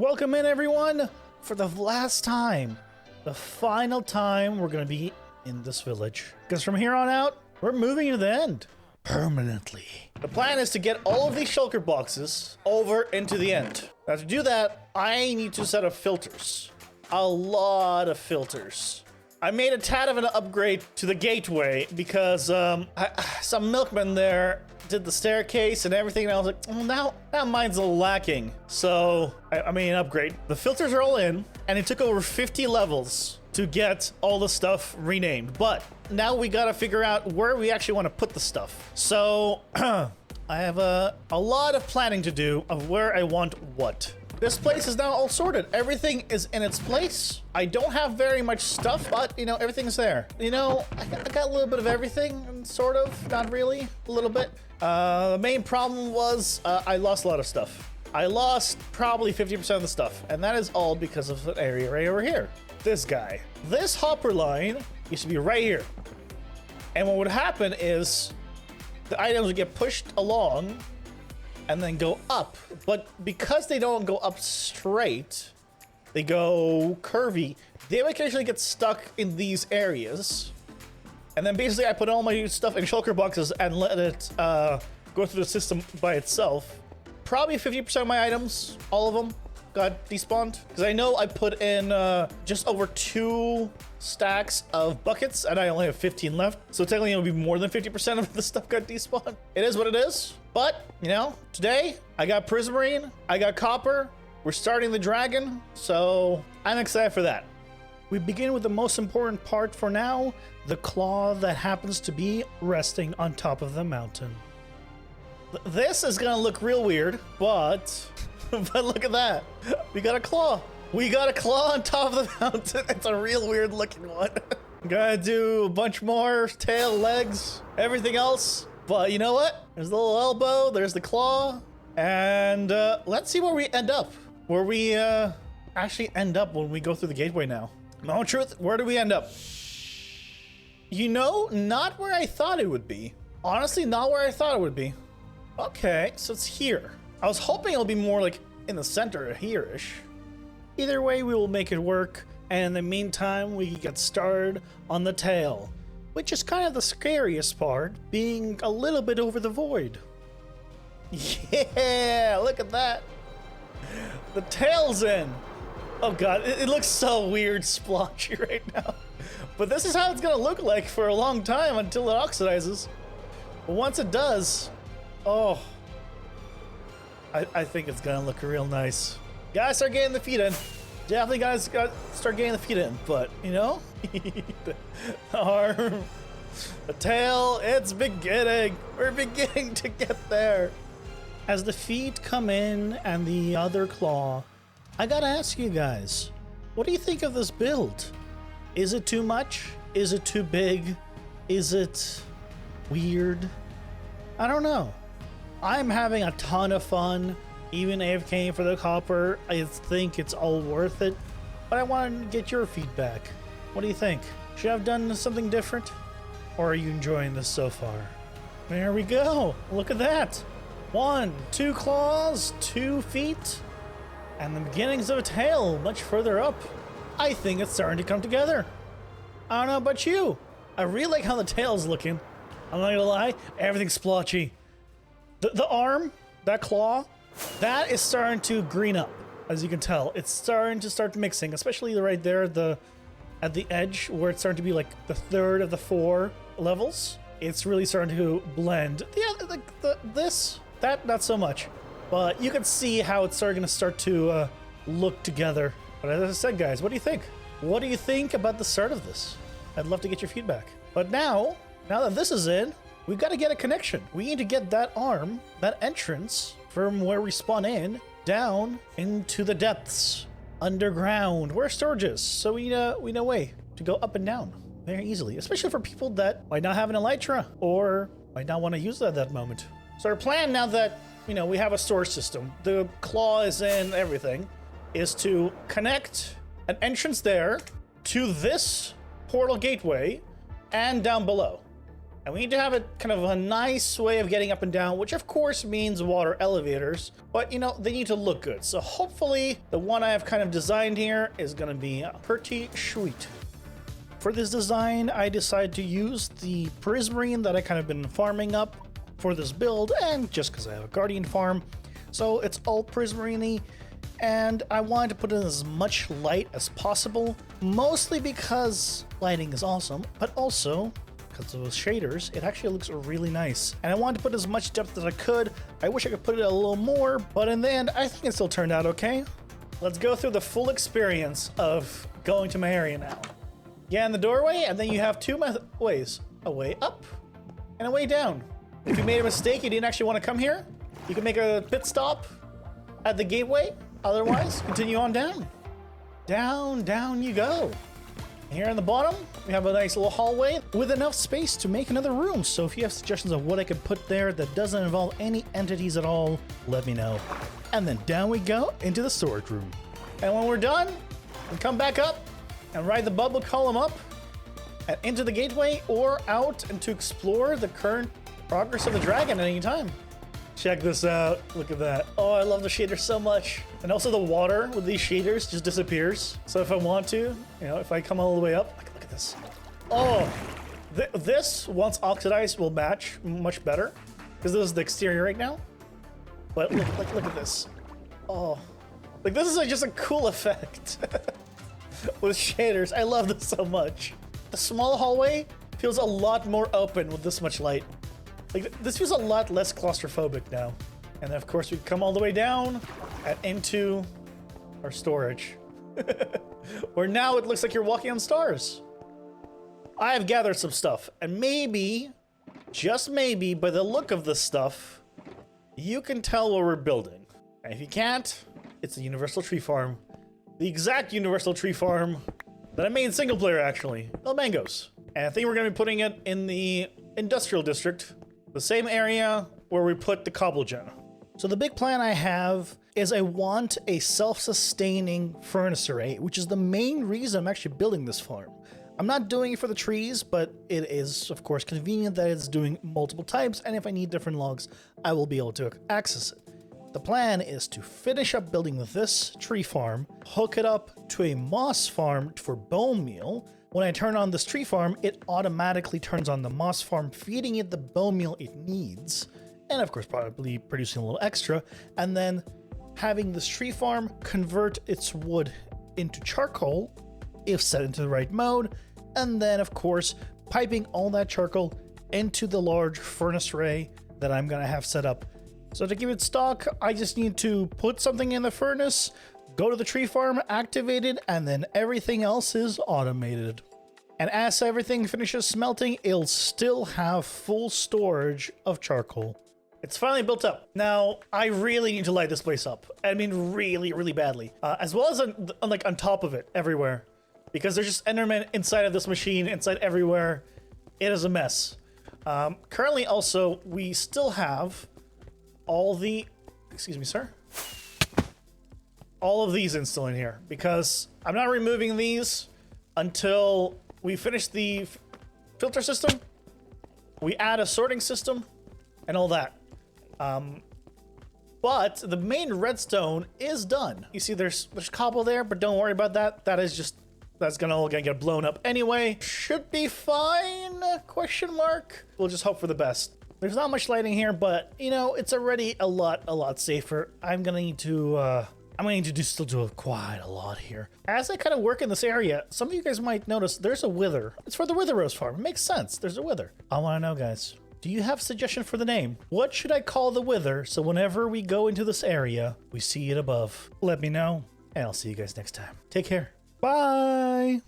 Welcome in, everyone, for the last time, the final time we're going to be in this village. Because from here on out, we're moving to the end. Permanently. The plan is to get all of these shulker boxes over into the end. Now to do that, I need to set up filters. A lot of filters. I made a tad of an upgrade to the gateway because some milkman there did the staircase and everything, and I was like, oh, now mine's a little lacking. So I made an upgrade. The filters are all in, and it took over 50 levels to get all the stuff renamed. But now we gotta figure out where we actually want to put the stuff. So I have a lot of planning to do of where I want what. This place is now all sorted. Everything is in its place. I don't have very much stuff, but, you know, everything's there. You know, I got a little bit of everything, sort of, not really, a little bit. The main problem was I lost a lot of stuff. I lost probably 50% of the stuff, and that is all because of an area right over here. This guy. This hopper line used to be right here. And what would happen is the items would get pushed along and then go up. But because they don't go up straight, they go curvy, they would occasionally get stuck in these areas. And then basically I put all my stuff in shulker boxes and let it go through the system by itself. Probably 50% of my items, all of them, got despawned. Because I know I put in just over 2 stacks of buckets and I only have 15 left. So technically it'll be more than 50% of the stuff got despawned. It is what it is. But, you know, today I got Prismarine, I got Copper, we're starting the Dragon, so I'm excited for that. We begin with the most important part for now, the claw that happens to be resting on top of the mountain. This is gonna look real weird, but look at that. We got a claw. We got a claw on top of the mountain. It's a real weird looking one. Gotta do a bunch more, tail, legs, everything else. But you know what? There's the little elbow, there's the claw, and let's see where we end up. Where we actually end up when we go through the gateway now. No truth, where do we end up? You know, not where I thought it would be. Honestly, not where I thought it would be. Okay, so it's here. I was hoping it'll be more like in the center here-ish. Either way, we will make it work, and in the meantime, we can get started on the tail, which is kind of the scariest part, being a little bit over the void. Yeah, look at that. The tail's in. Oh god, it looks so weird splotchy right now. But this is how it's gonna look like for a long time until it oxidizes. But once it does, oh, I think it's gonna look real nice. Guys, start getting the feet in. Definitely guys got start getting the feet in, but you know, the arm, the tail, it's beginning. We're beginning to get there. As the feet come in and the other claw, I gotta ask you guys, what do you think of this build? Is it too much? Is it too big? Is it weird? I don't know. I'm having a ton of fun. Even AFK for the copper, I think it's all worth it. But I want to get your feedback. What do you think? Should I have done something different? Or are you enjoying this so far? There we go. Look at that. 1, 2 claws, 2 feet, and the beginnings of a tail much further up. I think it's starting to come together. I don't know about you. I really like how the tail's looking. I'm not gonna lie, everything's splotchy. The arm, that claw, that is starting to green up, as you can tell. It's starting to start mixing, especially right there at the edge where it's starting to be like the 3rd of the 4 levels. It's really starting to blend. Yeah, that not so much, but you can see how it's starting to start to look together. But as I said, guys, what do you think? What do you think about the start of this? I'd love to get your feedback. But now that this is in, we've got to get a connection. We need to get that arm, that entrance from where we spawn in, down into the depths, underground, where storage is. So we need a way to go up and down very easily, especially for people that might not have an elytra or might not want to use that at that moment. So our plan, now that, you know, we have a storage system, the claw is in, everything, is to connect an entrance there to this portal gateway and down below. And we need to have a kind of a nice way of getting up and down, which of course means water elevators, but you know, they need to look good. So hopefully the one I have kind of designed here is gonna be pretty sweet. For this design, I decided to use the prismarine that I kind of been farming up for this build, and just because I have a guardian farm. So it's all prismarine, and I wanted to put in as much light as possible, mostly because lighting is awesome, but also because of those shaders, it actually looks really nice. And I wanted to put as much depth as I could. I wish I could put it a little more, but in the end, I think it still turned out okay. Let's go through the full experience of going to my area now. Yeah, in the doorway, and then you have two ways. A way up and a way down. If you made a mistake, you didn't actually want to come here, you can make a pit stop at the gateway. Otherwise, continue on down. Down you go. Here on the bottom, we have a nice little hallway with enough space to make another room. So if you have suggestions of what I could put there that doesn't involve any entities at all, let me know. And then down we go into the storage room. And when we're done, we come back up and ride the bubble column up and into the gateway or out and to explore the current progress of the dragon at any time. Check this out. Look at that. Oh, I love the shaders so much. And also the water with these shaders just disappears. So if I want to, you know, if I come all the way up, look at this. Oh, this, once oxidized, will match much better because this is the exterior right now. But look at this. Oh, like this is just a cool effect with shaders. I love this so much. The small hallway feels a lot more open with this much light. Like, this feels a lot less claustrophobic now. And then, of course, we come all the way down and into our storage. Where now it looks like you're walking on stars. I have gathered some stuff. And maybe, just maybe, by the look of this stuff, you can tell what we're building. And if you can't, it's a universal tree farm. The exact universal tree farm that I made in single player, actually. El Mangoes. And I think we're going to be putting it in the industrial district. The same area where we put the cobble gen. So the big plan I have is I want a self-sustaining furnace array, which is the main reason I'm actually building this farm. I'm not doing it for the trees, but it is, of course, convenient that it's doing multiple types, and if I need different logs, I will be able to access it. The plan is to finish up building with this tree farm, hook it up to a moss farm for bone meal. When I turn on this tree farm, it automatically turns on the moss farm, feeding it the bone meal it needs, and of course probably producing a little extra, and then having this tree farm convert its wood into charcoal if set into the right mode, and then of course piping all that charcoal into the large furnace array that I'm gonna have set up. So to give it stock, I just need to put something in the furnace, go to the tree farm, activate it, and then everything else is automated. And as everything finishes smelting, it'll still have full storage of charcoal. It's finally built up. Now, I really need to light this place up. I mean, really, really badly. As well as on top of it, everywhere. Because there's just Endermen inside of this machine, inside everywhere. It is a mess. Currently, also, we still have all the... Excuse me, sir? All of these installed in here. Because I'm not removing these until we finish the filter system. We add a sorting system and all that. But the main redstone is done. You see there's cobble there, but don't worry about that. That's gonna all get blown up anyway. Should be fine, question mark. We'll just hope for the best. There's not much lighting here, but you know, it's already a lot safer. I'm gonna need to still do quite a lot here. As I kind of work in this area, some of you guys might notice there's a wither. It's for the Wither Rose farm. It makes sense. There's a wither. I want to know, guys, do you have a suggestion for the name? What should I call the wither so whenever we go into this area, we see it above? Let me know, and I'll see you guys next time. Take care. Bye.